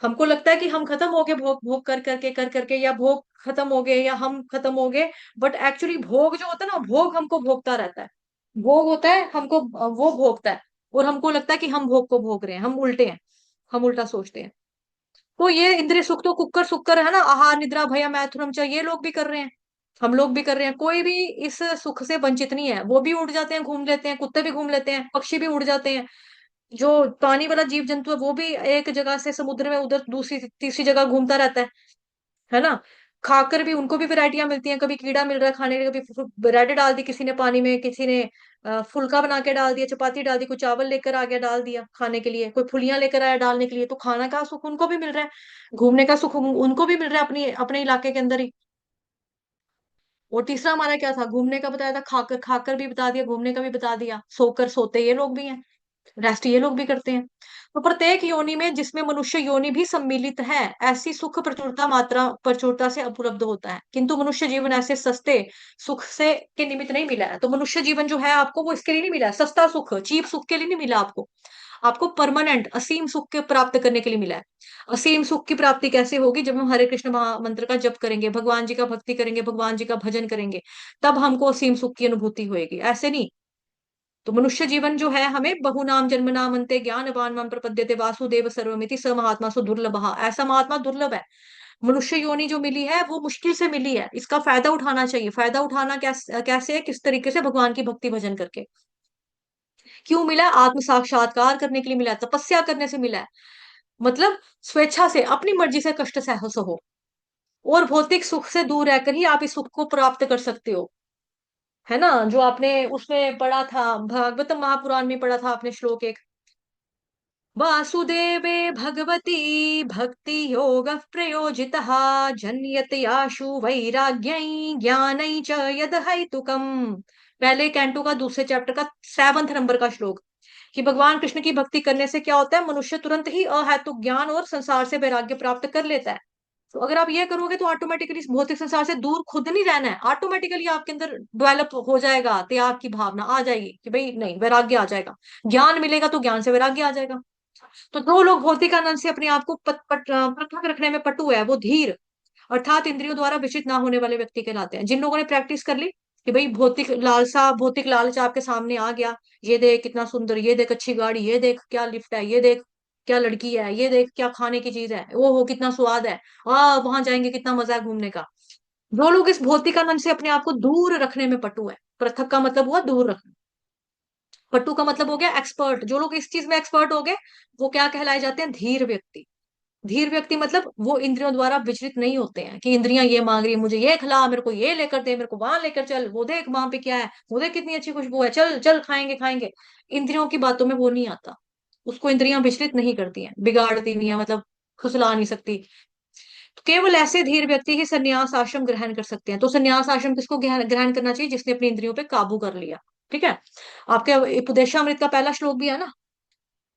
हमको लगता है कि हम खत्म हो गए भोग भोग कर करके, या भोग खत्म हो गए, या हम खत्म हो गए। बट एक्चुअली भोग जो होता है ना, भोग हमको भोगता रहता है। भोग होता है हमको, वो भोगता है। और हमको लगता है कि हम भोग को भोग रहे हैं, हम उल्टे हैं, हम उल्टा सोचते हैं। तो ये इंद्रिय सुख तो कुकर सुकर है ना, आहार निद्रा भय मैथुनम च, ये लोग भी कर रहे हैं, हम लोग भी कर रहे हैं। कोई भी इस सुख से वंचित नहीं है। वो भी उड़ जाते हैं, घूम लेते हैं, कुत्ते भी घूम लेते हैं, पक्षी भी उड़ जाते हैं, जो पानी वाला जीव जंतु है वो भी एक जगह से समुद्र में उधर दूसरी तीसरी जगह घूमता रहता है ना। खाकर भी उनको भी वैरायटियां मिलती हैं, कभी कीड़ा मिल रहा है खाने के लिए, कभी ब्रेड डाल दी किसी ने पानी में, किसी ने फुल्का बना के डाल दिया, चपाती डाल दी, कोई चावल लेकर आ गया डाल दिया खाने के लिए, कोई फुलियां लेकर आया डालने के लिए। तो खाना का सुख उनको भी मिल रहा है, घूमने का सुख उनको भी मिल रहा है अपनी अपने इलाके के अंदर ही। और तीसरा हमारा क्या था, घूमने का बताया था, खाकर खाकर भी बता दिया, घूमने का भी बता दिया, सोकर सोते ये लोग भी हैं, रेस्ट ये लोग भी करते हैं। तो प्रत्येक योनि में, जिसमें मनुष्य योनि भी सम्मिलित है, ऐसी सुख प्रचुरता मात्रा प्रचुरता से उपलब्ध होता है। किंतु मनुष्य जीवन ऐसे सस्ते सुख से के निमित्त नहीं मिला है। तो मनुष्य जीवन जो है आपको, वो इसके लिए नहीं मिला है, सस्ता सुख चीप सुख के लिए नहीं मिला आपको। आपको परमानेंट असीम सुख के प्राप्त करने के लिए मिला है। असीम सुख की प्राप्ति कैसे होगी, जब हम हरे कृष्ण महामंत्र का जप करेंगे, भगवान जी का भक्ति करेंगे, भगवान जी का भजन करेंगे, तब हमको असीम सुख की अनुभूति होगी, ऐसे नहीं। तो मनुष्य जीवन जो है, हमें बहुनाम जन्म नाम अंते ज्ञानवान माम प्रपद्यते वासुदेव सर्वमिति स महात्मा सु दुर्लभ, ऐसा महात्मा दुर्लभ है। मनुष्य योनि जो मिली है वो मुश्किल से मिली है, इसका फायदा उठाना चाहिए। फायदा उठाना कैसे है, किस तरीके से, भगवान की भक्ति भजन करके। क्यों मिला है? आत्म साक्षात्कार करने के लिए मिला है, तपस्या करने से मिला है। मतलब स्वेच्छा से, अपनी मर्जी से कष्ट सह सहो, और भौतिक सुख से दूर रहकर ही आप इस सुख को प्राप्त कर सकते हो। है ना, जो आपने उसमें पढ़ा था, भागवतम महापुराण में पढ़ा था आपने श्लोक एक, वासुदेवे भगवती भक्ति योग प्रयोजितः जन्यते आशु वैराग्यै ज्ञानै च यद हेतुकम्। पहले कैंटो का दूसरे चैप्टर का 7 नंबर का श्लोक, कि भगवान कृष्ण की भक्ति करने से क्या होता है, मनुष्य तुरंत ही अहेतुक ज्ञान और संसार से वैराग्य प्राप्त कर लेता है। तो अगर आप ये करोगे तो ऑटोमेटिकली इस भौतिक संसार से दूर खुद नहीं रहना है, ऑटोमेटिकली आपके अंदर डेवलप हो जाएगा, त्याग की भावना आ जाएगी कि भाई नहीं, वैराग्य आ जाएगा। ज्ञान मिलेगा तो ज्ञान से वैराग्य आ जाएगा। तो जो लोग भौतिक आनंद से अपने आप को पृथक रखने में पटु है, वो धीर अर्थात इंद्रियों द्वारा विचलित ना होने वाले व्यक्ति कहलाते हैं। जिन लोगों ने प्रैक्टिस कर ली कि भाई भौतिक लालसा, भौतिक लालच आपके सामने आ गया, ये देख कितना सुंदर, ये देख अच्छी गाड़ी, ये देख क्या लिफ्ट है, ये देख क्या लड़की है, ये देख क्या खाने की चीज है, वो हो कितना स्वाद है, वहां जाएंगे कितना मजा है घूमने का। जो लोग इस भौतिक आनंद से अपने आप को दूर रखने में पटु है, पृथक का मतलब हुआ दूर रखना, पट्टू का मतलब हो गया एक्सपर्ट। जो लोग इस चीज में एक्सपर्ट हो गए, वो क्या कहलाए जाते हैं, धीर व्यक्ति। धीर व्यक्ति मतलब वो इंद्रियों द्वारा विचलित नहीं होते हैं, कि इंद्रियां ये मांग रही है, मुझे ये खिला, मेरे को ये लेकर दे, मेरे को वहां लेकर चल, वो देख वहां पे क्या है, वो देख कितनी अच्छी खुशबू है, चल चल खाएंगे खाएंगे। इंद्रियों की बातों में वो नहीं आता, उसको इंद्रियां विचलित नहीं करती हैं, बिगाड़ती नहीं है, मतलब फुसला नहीं सकती। तो केवल ऐसे धीर व्यक्ति ही संन्यास आश्रम ग्रहण कर सकते हैं। तो संन्यास आश्रम किसको ग्रहण करना चाहिए, जिसने अपनी इंद्रियों पे काबू कर लिया। ठीक है, आपके उपदेशामृत का पहला श्लोक भी है ना,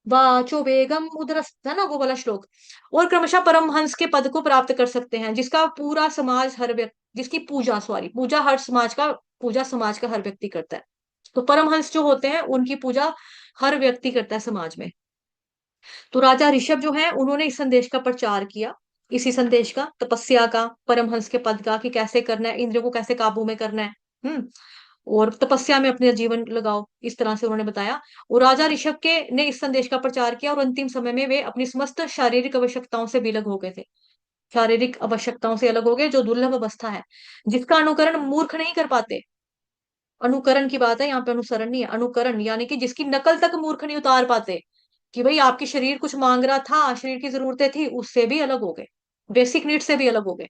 वाचो वेगम उदरस्त, है ना वो वाला श्लोक। और क्रमशः परमहंस के पद को प्राप्त कर सकते हैं, जिसका पूरा समाज हर व्यक्ति, जिसकी पूजा, सॉरी पूजा हर समाज का, पूजा समाज का हर व्यक्ति करता है। तो परमहंस जो होते हैं उनकी पूजा हर व्यक्ति करता है समाज में। तो राजा ऋषभ जो है, उन्होंने इस संदेश का प्रचार किया, इसी संदेश का, तपस्या का, परमहंस के पद का, कि कैसे करना है, इंद्रियों को कैसे काबू में करना है। और तपस्या में अपने जीवन लगाओ, इस तरह से उन्होंने बताया। और राजा ऋषभ के ने इस संदेश का प्रचार किया, और अंतिम समय में वे अपनी समस्त शारीरिक आवश्यकताओं से विलग हो गए थे। शारीरिक आवश्यकताओं से अलग हो गए, जो दुर्लभ अवस्था है, जिसका अनुकरण मूर्ख नहीं कर पाते। अनुकरण की बात है यहाँ पे, अनुसरण नहीं है, अनुकरण, यानी कि जिसकी नकल तक मूर्ख नहीं उतार पाते, कि भाई आपकी शरीर कुछ मांग रहा था, शरीर की जरूरतें थी, उससे भी अलग हो गए, बेसिक नीड से भी अलग हो गए।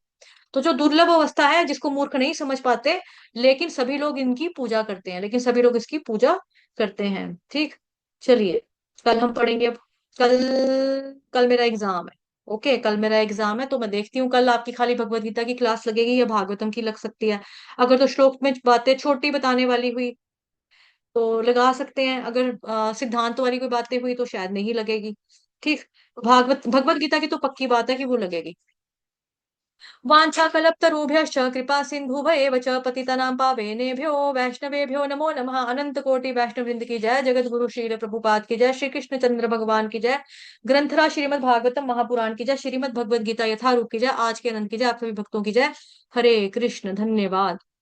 तो जो दुर्लभ अवस्था है, जिसको मूर्ख नहीं समझ पाते, लेकिन सभी लोग इनकी पूजा करते हैं, लेकिन सभी लोग इसकी पूजा करते हैं। ठीक, चलिए, कल हम पढ़ेंगे अब। कल कल मेरा एग्जाम है। ओके, कल मेरा एग्जाम है, तो मैं देखती हूँ कल आपकी खाली भगवत गीता की क्लास लगेगी या भागवतम की लग सकती है। अगर तो श्लोक में बातें छोटी बताने वाली हुई तो लगा सकते हैं, अगर सिद्धांत वाली कोई बातें हुई तो शायद नहीं लगेगी। ठीक, भगवत गीता की तो पक्की बात है कि वो लगेगी। वाञ्छा कल्पतरुभ्यश्च कृपा सिन्धुभैव च पतितानां पावनेभ्यो वैष्णवेभ्यो नमो नमः। अनंत कोटि वैष्णव वृंद की जय। जगत गुरु श्री प्रभुपाद की जय। श्री कृष्ण चंद्र भगवान की जय। ग्रंथराज श्रीमद् भागवतम महापुराण की जय। श्रीमद् भगवद गीता यथारूप की जय। आज के अनंत की जय। आप सभी भक्तों की जय। हरे कृष्ण। धन्यवाद।